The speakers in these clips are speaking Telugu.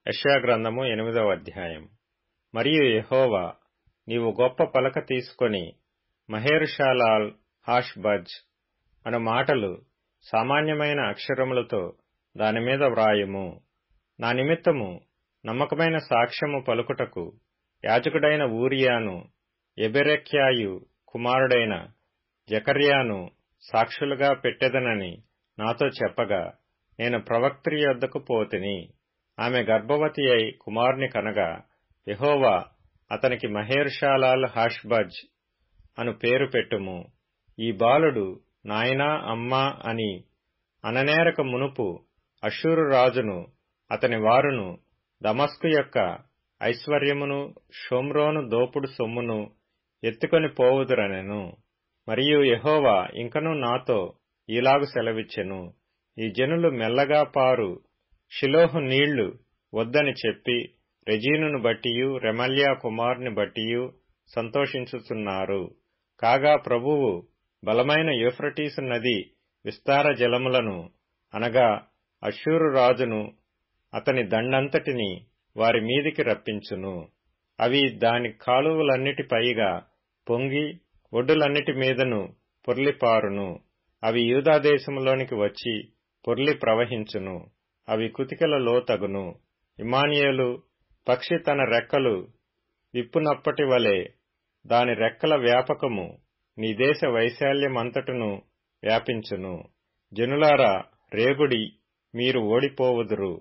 యెషయా గ్రంథము 8వ అధ్యాయం. మరియు యెహోవా, నీవు గొప్ప పలక తీసుకొని మహేర్షాలాల్ హాష్బజ్ అను మాటలు సామాన్యమైన అక్షరములతో దానిమీద వ్రాయుము. నా నిమిత్తము నమ్మకమైన సాక్ష్యము పలుకుటకు యాజకుడైన ఊరియాను, యెబెరెక్యాయు కుమారుడైన జెకర్యాను సాక్షులుగా పెట్టెదనని నాతో చెప్పగా, నేను ప్రవక్త్రి యొద్దకు పోతిని. ఆమె గర్భవతి అయి కుమారుని కనగా, యెహోవా అతనికి మహేర్షాలాల్ హాష్బజ్ అను పేరు పెట్టుము. ఈ బాలుడు నాయనా అమ్మా అని అననేరక మునుపు అష్షూరు రాజును అతని వారును దమస్కు యొక్క ఐశ్వర్యమును షోమ్రోను దోపుడు సొమ్మును ఎత్తుకొని పోవుదురనెను. మరియు యెహోవా ఇంకనూ నాతో ఈలాగు సెలవిచ్చెను, ఈ జనులు మెల్లగా పారు షిలోహు నీళ్లు వద్దని చెప్పి రెజీనును బట్టియు రెమల్యా కుమారుని బట్టియు సంతోషించుచున్నారు. కాగా ప్రభువు బలమైన యూఫ్రటీసు నది విస్తార జలములను అనగా అష్షూరు రాజును అతని దండంతటిని వారి మీదికి రప్పించును. అవి దాని కాలువలన్నిటి పైగా పొంగి ఒడ్డులన్నిటి మీదను పొర్లిపారును. అవి యూదాదేశములోనికి వచ్చి పొర్లి ప్రవహించును. అవి కుతికల లోతగును. ఇమ్మానుయేలు పక్షి తన రెక్కలు విప్పునప్పటి వలె దాని రెక్కల వ్యాపకము నీ దేశ వైశాల్యమంతటను వ్యాపించును. జనులారా రేగుడి, మీరు ఓడిపోవుదురు.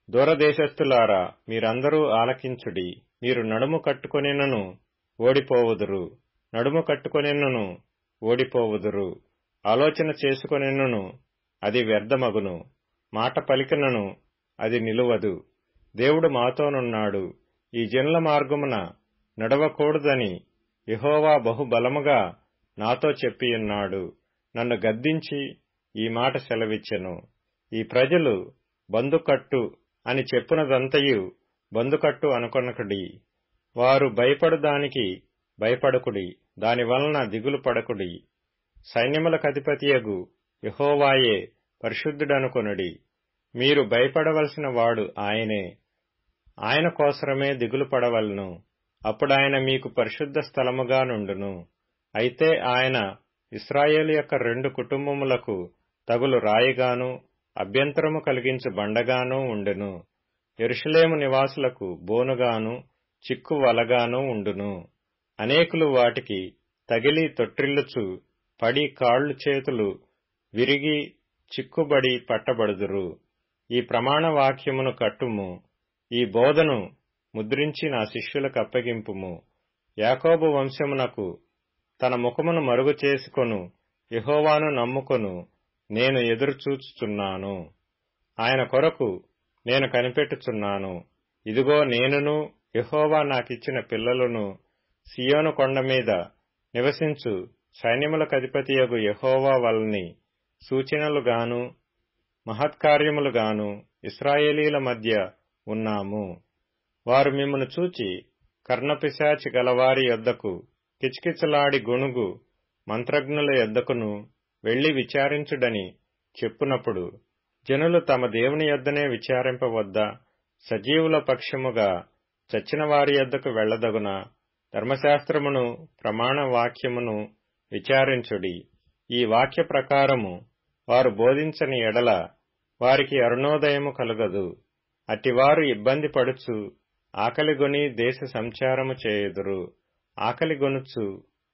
దూరదేశస్థులారా మీరందరూ ఆలకించుడి. మీరు నడుము కట్టుకొనినను ఓడిపోవుదురు, నడుము కట్టుకొనినను ఓడిపోవుదురు. ఆలోచన చేసుకొనినను అది వ్యర్థమగును. మాట పలికినను అది నిలువదు. దేవుడు మాతోనున్నాడు. ఈ జనుల మార్గమున నడవకూడదని యెహోవా బహుబలముగా నాతో చెప్పియున్నాడు. నన్ను గద్దించి ఈ మాట సెలవిచ్చెను. ఈ ప్రజలు బందుకట్టు అని చెప్పునదంతయు బందుకట్టు అనుకొనకుడి. వారు భయపడుదానికి భయపడకుడి, దానివలన దిగులు పడకుడి. సైన్యములకధిపతియగు యెహోవాయే పరిశుద్ధుడనుకొనుడి. మీరు భయపడవలసిన వాడు ఆయనే. ఆయన కోసరమే దిగులు పడవలను. అప్పుడాయన మీకు పరిశుద్ధ స్థలముగా నుండును. అయితే ఆయన ఇశ్రాయేలు యొక్క 2 కుటుంబములకు తగులు రాయిగాను అభ్యంతరము కలిగించు బండగాను ఉండును. యెరూషలేము నివాసులకు బోనుగాను చిక్కు వలగాను ఉండును. అనేకులు వాటికి తగిలి తొట్టిల్లుచు పడి కాళ్ళు చేతులు విరిగి చిక్కుబడి పట్టబడుదురు. ఈ ప్రమాణ వాక్యమును కట్టుము. ఈ బోధను ముద్రించి నా శిష్యులకు అప్పగింపుము. యాకోబు వంశమునకు తన ముఖమును మరుగు చేసుకొను యెహోవాను నమ్ముకొను నేను ఎదురుచూచుచున్నాను. ఆయన కొరకు నేను కనిపెట్టుచున్నాను. ఇదిగో నేనును యెహోవా నాకిచ్చిన పిల్లలను సియోను కొండ మీద నివసించు సైన్యములకధిపతియగు యెహోవా వల్ని సూచనలుగాను మహత్కార్యములుగాను ఇశ్రాయేలీల మధ్య ఉన్నాము. వారు మిమ్మును చూచి కర్ణపిశాచి గలవారి యొద్దకు కిచకిచలాడి గొణుగు మంత్రజ్ఞుల యొద్దకును వెళ్లి విచారించుడని చెప్పునప్పుడు, జనులు తమ దేవుని యొద్దనే విచారింపవద్దా? సజీవుల పక్షముగా చచ్చిన వారి యొద్దకు వెళ్లదగునా? ధర్మశాస్త్రమును ప్రమాణ వాక్యమును విచారించుడి. ఈ వాక్య ప్రకారము వారు బోధించని ఎడల వారికి అరుణోదయము కలుగదు. అట్టివారు ఇబ్బంది పడుచు ఆకలిగొని దేశ సంచారము చేయుదురు. ఆకలిగొనుచు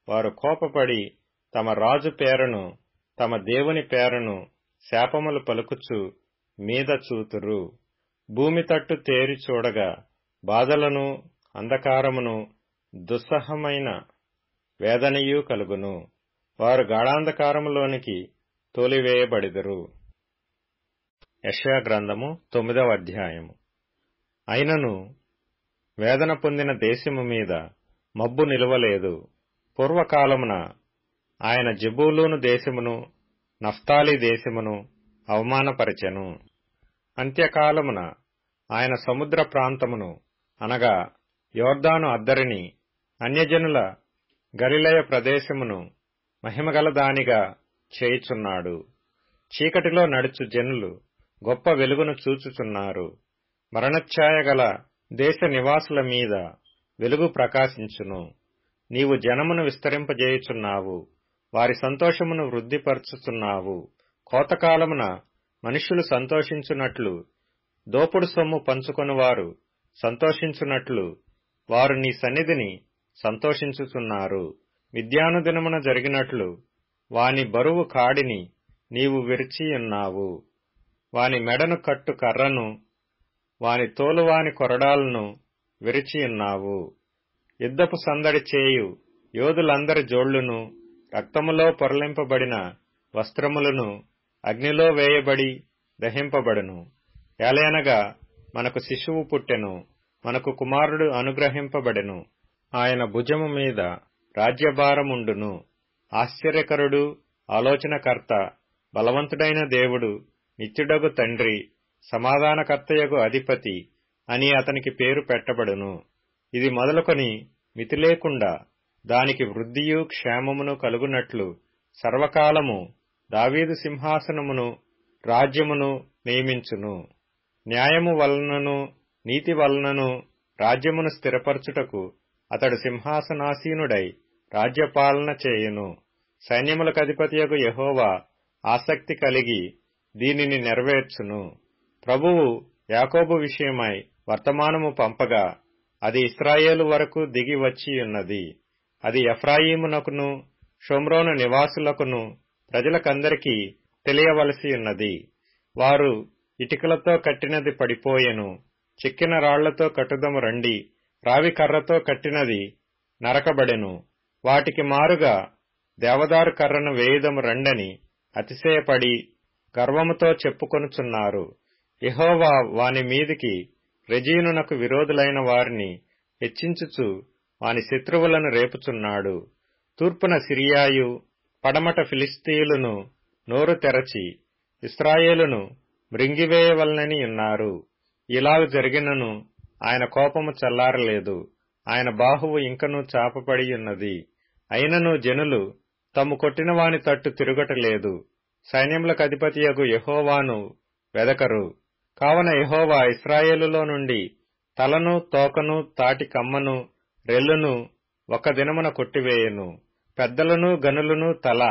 వారు కోపపడి తమ రాజు పేరను తమ దేవుని పేరను శాపములు పలుకుచు మీద చూతురు. భూమి తట్టు తేరి చూడగా బాధలను అంధకారమును దుస్సహమైన వేదనయు కలుగును. వారు గాఢాంధకారములోనికి తోలివేయబడిదరు. యెషయా గ్రంథము 9వ అధ్యాయము. అయినను వేదన పొందిన దేశము మీద మబ్బు నిలువలేదు. పూర్వకాలమున ఆయన జెబూలూను దేశమును నఫ్తాలి దేశమును అవమానపరచెను. అంత్యకాలమున ఆయన సముద్ర ప్రాంతమును అనగా యోర్దాను అద్దరిని అన్యజనుల గలిలయ ప్రదేశమును మహిమగలదానిగా చేయుచున్నాడు. చీకటిలో నడుచు జనులు గొప్ప వెలుగును చూచుచున్నారు. మరణఛాయ గల దేశ నివాసుల మీద వెలుగు ప్రకాశించును. నీవు జనమును విస్తరింపజేయుచున్నావు, వారి సంతోషమును వృద్ధిపరచుచున్నావు. కోతకాలమున మనుష్యులు సంతోషించున్నట్లు, దోపుడు సొమ్ము పంచుకొనువారు సంతోషించున్నట్లు వారు నీ సన్నిధిని సంతోషించుచున్నారు. మిద్యాను దినమున జరిగినట్లు వాని బరువు కాడిని నీవు విరిచియున్నావు. వాని మెడను కట్టు కర్రను, వాని తోలువాని కొరడాలను విరిచియున్నావు. యుద్ధపు సందడి చేయు యోధులందరి జోళ్లును, రక్తములో పొరలింపబడిన వస్త్రములను అగ్నిలో వేయబడి దహింపబడును. ఏలయనగా మనకు శిశువు పుట్టెను, మనకు కుమారుడు అనుగ్రహింపబడెను. ఆయన భుజము మీద రాజ్యభారముండును. ఆశ్చర్యకరుడు, ఆలోచనకర్త, బలవంతుడైన దేవుడు, నిత్యుడగు తండ్రి, సమాధానకర్తయగు అధిపతి అని అతనికి పేరు పెట్టబడును. ఇది మొదలుకొని మితి లేకుండా దానికి వృద్ధియు క్షేమమును కలుగునట్లు సర్వకాలము దావీదు సింహాసనమును రాజ్యమును నియమించును. న్యాయము వలనను నీతి వలనను రాజ్యమును స్థిరపరచుటకు అతడు సింహాసనాసీనుడై రాజ్యపాలన చేయును. సైన్యములకధిపతియగు యెహోవా ఆసక్తి కలిగి దీనిని నెరవేర్చును. ప్రభువు యాకోబు విషయమై వర్తమానము పంపగా అది ఇశ్రాయేలు వరకు దిగి వచ్చియున్నది. అది ఎఫ్రాయిమునకును షోమ్రోను నివాసులకును ప్రజలకందరికీ తెలియవలసియున్నది. వారు ఇటికలతో కట్టినది పడిపోయెను, చెక్కిన రాళ్లతో కట్టుదము రండి, రావి కర్రతో కట్టినది నరకబడెను. వాటికి మారుగా దేవదారు కర్రను వేయుదము రండని అతిశయపడి గర్వముతో చెప్పుకొనుచున్నారు. యెహోవా వాని మీదికి రెజీనునకు విరోధులైన వారిని హెచ్చించుచు వాని శత్రువులను రేపుచున్నాడు. తూర్పున సిరియాయు, పడమట ఫిలిస్తీయులను నోరు తెరచి ఇశ్రాయేలును మృంగివేయవలనని ఉన్నారు. ఇలాగ జరిగినను ఆయన కోపము చల్లారలేదు, ఆయన బాహువు ఇంకనూ చాపపడియున్నది. అయినను జనులు తమ్ము కొట్టిన వాని తట్టు తిరుగటలేదు, సైన్యములకధిపతియగు యెహోవాను వెదకరు. కావున యెహోవా ఇశ్రాయేలులో నుండి తలను, తోకను, తాటి కమ్మను, రెల్లును ఒక దినమున కొట్టివేయును. పెద్దలను గనులను తల,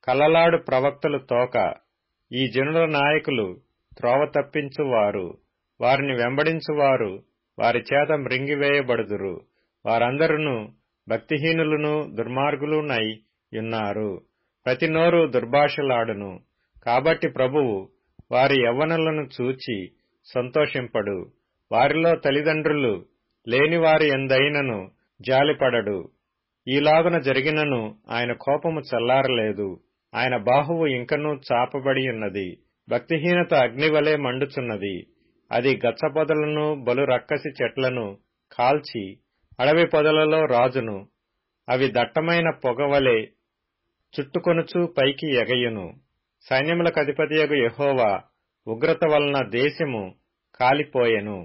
కలలాడు ప్రవక్తలు తోక. ఈ జనుల నాయకులు త్రోవ తప్పించువారు, వారిని వెంబడించువారు వారి చేత మృంగివేయబడుదురు. వారందరును భక్తిహీనులను దుర్మార్గులునై యున్నారు. ప్రతి నోరు దుర్భాషలాడును. కాబట్టి ప్రభువు వారి యవ్వనులను చూచి సంతోషింపడు. వారిలో తల్లిదండ్రులు లేనివారి ఎందైనను జాలిపడడు. ఈలాగున జరిగినను ఆయన కోపము చల్లారలేదు, ఆయన బాహువు ఇంకనూ చాపబడియున్నది. భక్తిహీనత అగ్నివలే మండుచున్నది. అది గచ్చపొదలను బలు రక్కసి చెట్లను కాల్చి అడవి పొదలలో రాజును. అవి దట్టమైన పొగవలే చుట్టుకొనుచు పైకి ఎగయును. సైన్యములకధిపతియగు యెహోవా ఉగ్రత వలన దేశము కాలిపోయెను.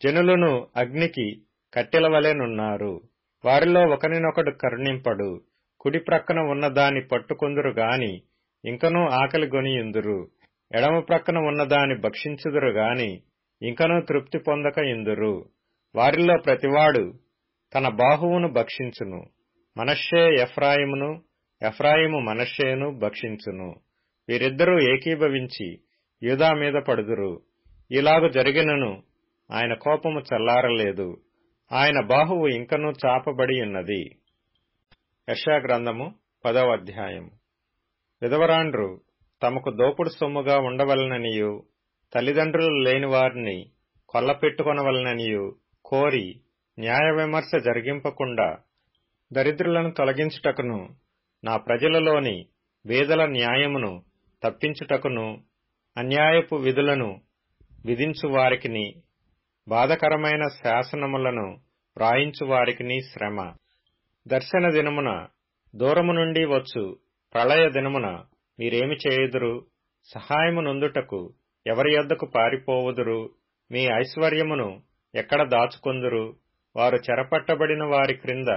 జనులను అగ్నికి కట్టెలవలెనున్నారు. వారిలో ఒకరినొకడు కరుణింపడు. కుడి ప్రక్కన ఉన్నదాని పట్టుకొందురు గాని ఇంకనూ ఆకలి గొనియుందురు. ఎడమ ప్రక్కన ఉన్నదాని భక్షించుదురు గాని ఇంకనూ తృప్తి పొందక ఇందురు. వారిలో ప్రతివాడు తన బాహువును భక్షించును. మనష్షే ఎఫ్రాయిమును, ఎఫ్రాయిము మనష్షేను భక్షించును. వీరిద్దరూ ఏకీభవించి యూదా మీద పడుదురు. ఇలాగు జరిగినను ఆయన కోపము చల్లారలేదు, ఆయన బాహువు ఇంకనూ చాపబడి ఉన్నది. యెషయా గ్రంథము 10వ అధ్యాయము. విధవరాండ్రు తమకు దోపుడు సొమ్ముగా ఉండవలననియు, తల్లిదండ్రులు లేని వారిని కొల్లపెట్టుకొనవలననియు కోరి న్యాయ విమర్శ జరిగింపకుండా దరిద్రులను తొలగించుటకును, నా ప్రజలలోని బీదల న్యాయమును తప్పించుటకును, అన్యాయపు విధులను విధించువారికిని, బాధకరమైన శాసనములను వ్రాయించువారికిని శ్రమ. దర్శన దినమున దూరము నుండి వచ్చు ప్రళయ దినమున మీరేమి చేయుదురు? సహాయము నొందుటకు ఎవరి యొద్దకు పారిపోవుదురు? మీ ఐశ్వర్యమును ఎక్కడ దాచుకొందురు? వారు చెరపట్టబడిన వారి క్రింద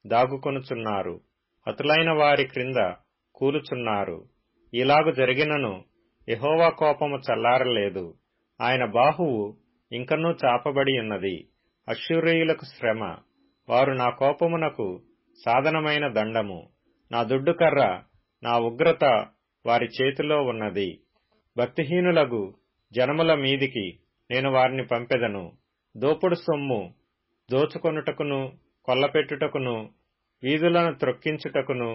దాగుకొనుచున్నారు, హతులైన వారి క్రింద కూలుచున్నారు. ఇలాగు జరిగినను యెహోవా కోపము చల్లారలేదు, ఆయన బాహువు ఇంకనూ చాపబడి ఉన్నది. అష్షూరీయులకు శ్రమ, వారు నా కోపమునకు సాధనమైన దండము. నా దుడ్డుకర్ర, నా ఉగ్రత వారి చేతిలో ఉన్నది. భక్తిహీనులగు జనముల మీదికి నేను వారిని పంపెదను. దోపుడు సొమ్ము దోచుకొనుటకును, కొల్లపెట్టుటకును, వీధులను త్రొక్కించుటకును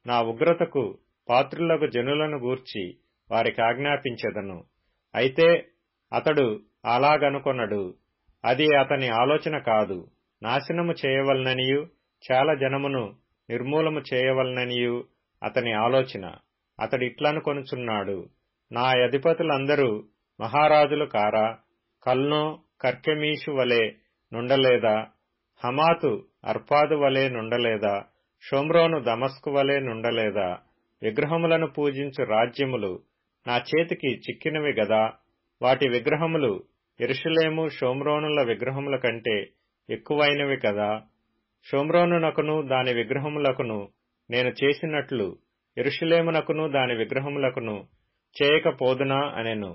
నా ఉగ్రతకు పాత్రులగు జనులను గూర్చి వారికి ఆజ్ఞాపించెదను. అయితే అతడు అలాగనుకొనడు. అది అతని ఆలోచన కాదు. నాశనము చేయవలననియు చాలా జనమును నిర్మూలము చేయవలననియు అతని ఆలోచన. అతడిట్లనుకొనుచున్నాడు, నా అధిపతులందరూ మహారాజులు కారా? కల్నో కర్కెమీషు వలె నుండలేదా? హమాతు అర్పాదు వలె నుండలేదా? షోమ్రోను దమస్కు వలె నుండలేదా? విగ్రహములను పూజించు రాజ్యములు నా చేతికి చిక్కినవి గదా? వాటి విగ్రహములు యెరూషలేము షోమ్రోనుల విగ్రహముల కంటే ఎక్కువైనవి కదా? షోమ్రోనునకును దాని విగ్రహములకును నేను చేసినట్లు యెరూషలేమునకును దాని విగ్రహములకును చేయకపోదునా అనెను.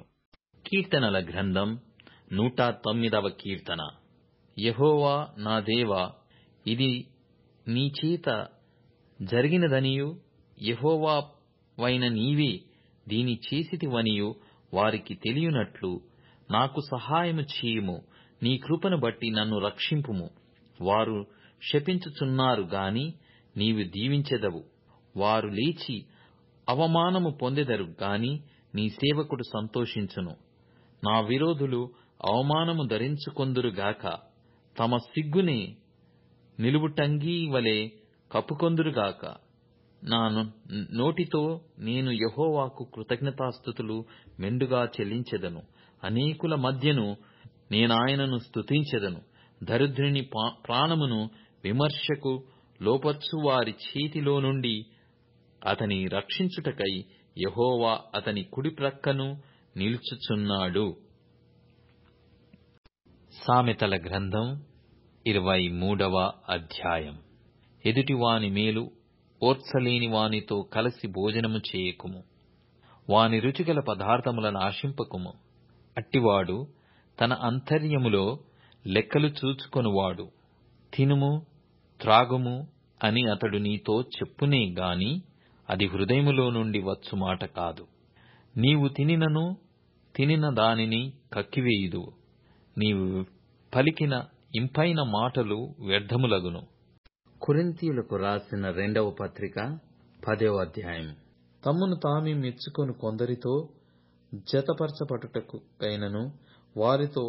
కీర్తనల గ్రంథం 109వ కీర్తన. యెహోవా నా దేవా, ఇది నీ చేత జరిగినదనియు యెహోవావైన నీవే దీని చేసితివనియు వారికి తెలియనట్లు నాకు సహాయము చేయుము. నీ కృపను బట్టి నన్ను రక్షింపుము. వారు శపించుచున్నారు గాని నీవు దీవించెదవు. వారు లేచి అవమానము పొందెదరు గాని నీ సేవకుడు సంతోషించును. నా విరోధులు అవమానము ధరించుకొందురుగాక, తమ సిగ్గునే నిలువుటంగీ వలె కప్పుకొందురుగాక. నా నోటితో నేను యెహోవాకు కృతజ్ఞతాస్తుతులు మెండుగా చెల్లించెదను. అనేకుల మధ్యను నేనాయనను స్తుతించెదను. దరిద్రుని ప్రాణమును విమర్శకు లోపర్చువారి చేతిలో నుండి అతని రక్షించుటకై యెహోవా అతని కుడి ప్రక్కను నిలుచుచున్నాడు. సామెతల గ్రంథం 23వ అధ్యాయం. ఎదుటివాని మేలు ఓర్చలేని వానితో కలిసి భోజనము చేయకుము. వాని రుచిగల పదార్థములను ఆశింపకుము. అట్టివాడు తన అంతర్యములో లెక్కలు చూచుకొనువాడు. తినుము త్రాగుము అని అతడు నీతో చెప్పునే గాని అది హృదయములో నుండి వచ్చు మాట కాదు. నీవు తినిన దానిని కక్కివేయుదువు. నీవు పలికిన ఇంపైన మాటలు వ్యర్థములగును. కొరింథీయులకు రాసిన 2వ పత్రిక 10వ అధ్యాయం. తమ్మును తామే మెచ్చుకొని కొందరితో జతపరచబడుటకైనను వారితో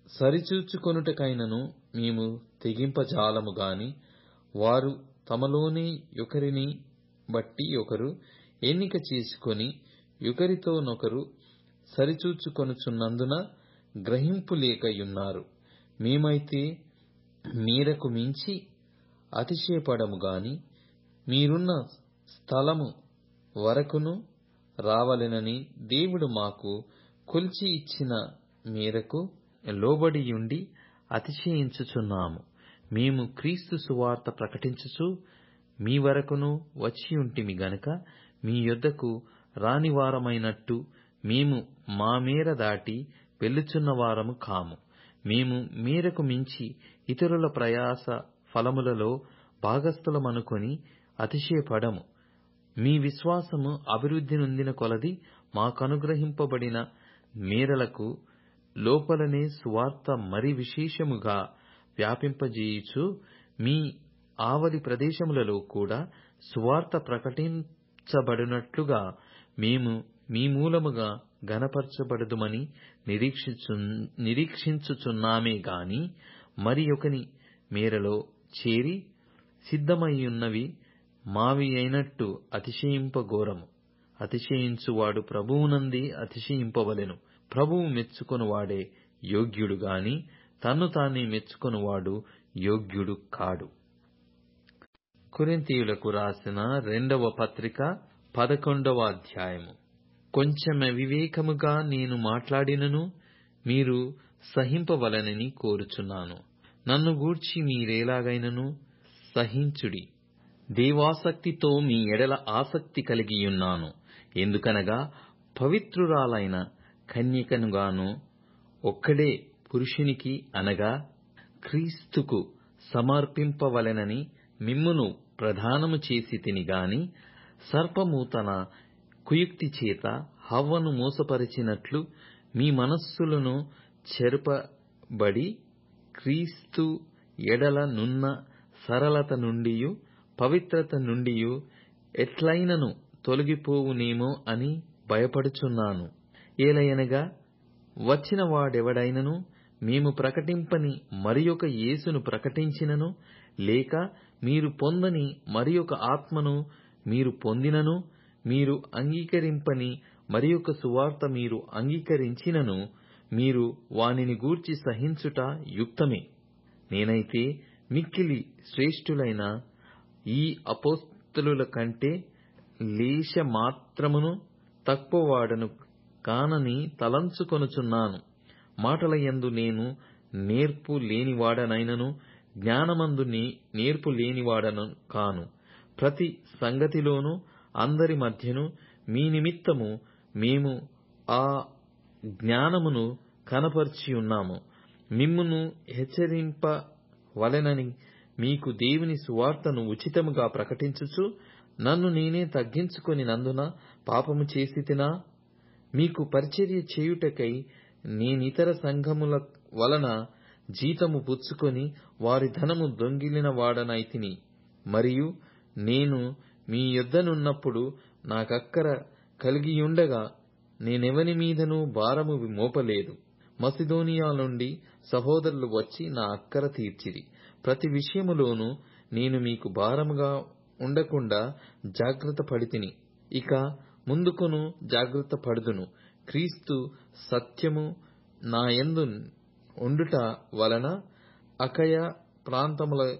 సరిచూచుకొనుటకైనను మేము తెగింపజాలము గాని, వారు తమలోనే ఒకరిని బట్టి ఒకరు ఎన్నిక చేసుకొని ఒకరితోనొకరు సరిచూచుకొనుచున్నందున గ్రహింపులేకయున్నారు. మేమైతే మీరకు మించి అతిశయపడము గాని, మీరున్న స్థలము వరకును రావలెనని దేవుడు మాకు కొలిచి ఇచ్చిన మేరకు లోబడియుండి అతిశయించుచున్నాము. మేము క్రీస్తు సువార్త ప్రకటించుచు మీ వరకును వచ్చియుంటిమి గనుక మీ యొద్దకు రానివారమైనట్టు మేము మా మేర దాటి వెళ్ళుచున్న వారము కాము. మేము మేరకు మించి ఇతరుల ప్రయాస ఫలములలో భాగస్థులమనుకొని అతిశయపడము. మీ విశ్వాసము అభివృద్ధి నొందిన కొలది మాకనుగ్రహింపబడిన మేరలకు లోపలనే సువార్త మరి విశేషముగా వ్యాపింపజేయుచు మీ ఆవలి ప్రదేశములలో కూడా సువార్త ప్రకటించబడినట్లుగా మేము మీ మూలముగా ఘనపరచబడుదుమని నిరీక్షించుచున్నామే గాని మరి ఒకని మేరలో చేరి సిద్ధమయ్యున్నవి మావి అయినట్టు అతిశయింపగోరము. అతిశయించువాడు ప్రభువునందే అతిశయింపవలెను. ప్రభువు మెచ్చుకొనువాడే యోగ్యుడు గాని తన్ను తానే మెచ్చుకొనువాడు యోగ్యుడు కాడు. కొరింథీయులకు రాసిన 2వ పత్రిక 11వ అధ్యాయము. కొంచెం వివేకముగా నేను మాట్లాడినను మీరు సహింపవలనని కోరుచున్నాను. నన్ను గూర్చి మీరేలాగైనను సహించుడి. దేవాసక్తితో మీ ఎడల ఆసక్తి కలిగియున్నాను. ఎందుకనగా పవిత్రురాలైన కన్యకనుగాను ఒక్కడే పురుషునికి అనగా క్రీస్తుకు సమర్పింపవలెనని మిమ్మును ప్రదానము చేసితిని గాని సర్పము తన కుయుక్తి చేత హవ్వను మోసపరిచినట్లు మీ మనస్సులను చెరపబడి క్రీస్తు ఎడల నున్న సరళత నుండియు పవిత్రత నుండియు ఎట్లైనను తొలగిపోవునేమో అని భయపడుచున్నాను. ఏలయనగా వచ్చిన వాడెవడైనను మేము ప్రకటింపని మరియొక యేసును ప్రకటించినను, లేక మీరు పొందని మరియొక ఆత్మను మీరు పొందినను, మీరు అంగీకరింపని మరియొక సువార్త మీరు అంగీకరించినను, మీరు వానిని గూర్చి సహించుట యుక్తమే. నేనైతే మిక్కిలి శ్రేష్ఠులైన ఈ అపోస్తలుల కంటే లేశమాత్రమును తక్కువవాడను కానని తలంచుకొనుచున్నాను. మాటల యందు నేను నేర్పు లేనివాడనైనను జ్ఞానమందు నేర్పు లేనివాడను కాను. ప్రతి సంగతిలోనూ అందరి మధ్యను మీ నిమిత్తము మేము ఆ జ్ఞానమును కనపరచియున్నాము. మిమ్మును హెచ్చరింపవలెనని మీకు దేవుని సువార్తను ఉచితముగా ప్రకటించుచు నన్ను నేనే తగ్గించుకొనినందున పాపము చేసితినా? మీకు పరిచర్య చేయుటకై నేనితర సంఘముల వలన జీతము పుచ్చుకొని వారి ధనము దొంగిలిన వాడనైతిని. మరియు నేను మీ యొద్దనున్నప్పుడు నాకక్కర కలిగియుండగా నేనెవని మీదనూ భారము మోపలేదు. మసిదోనియా నుండి సహోదరులు వచ్చి నా అక్కర తీర్చిరి. ప్రతి విషయములోనూ నేను మీకు భారముగా ఉండకుండా జాగ్రత్త పడితిని. ఇక ముందుకును జాగ్రత్త పడుదును. క్రీస్తు సత్యము నాయందు ఉండుట వలన అకయ ప్రాంతముల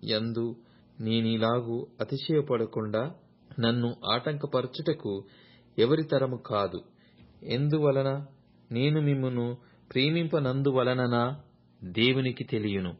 యందు నేనిలాగు అతిశయపడకుండా నన్ను ఆటంకపరచుటకు ఎవరి తరము కాదు. ఎందువలన నేను మిమ్మును ప్రేమింపనందువలననా దేవునికి తెలియను.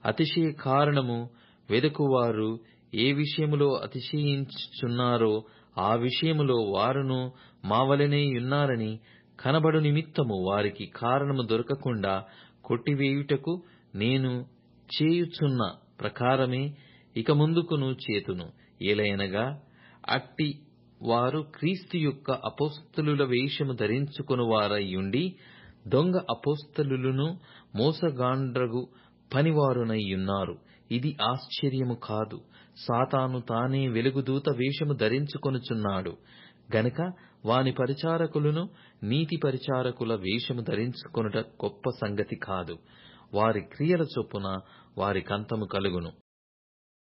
అతిశయ కారణము వెదకువారు ఏ విషయములో అతిశయించుచున్నారో ఆ విషయములో వారును మావలనేయున్నారని కనబడు నిమిత్తము వారికి కారణము దొరకకుండా కొట్టివేయుటకు నేను చేయుచున్న ప్రకారమే ఇక ముందుకును చేతును. ఏలయనగా అట్టి వారు క్రీస్తు యొక్క అపోస్తలుల వేషము ధరించుకొనువారయ్యుండి దొంగ అపోస్తలులను మోసగాండ్రగు పనివారునయ్యున్నారు. ఇది ఆశ్చర్యము కాదు. సాతాను తానే వెలుగుదూత వేషము ధరించుకొనుచున్నాడు గనుక వాని పరిచారకులను నీతి పరిచారకుల వేషము ధరించుకొనుట గొప్ప సంగతి కాదు. వారి క్రియల చొప్పున వారికంతము కలుగును.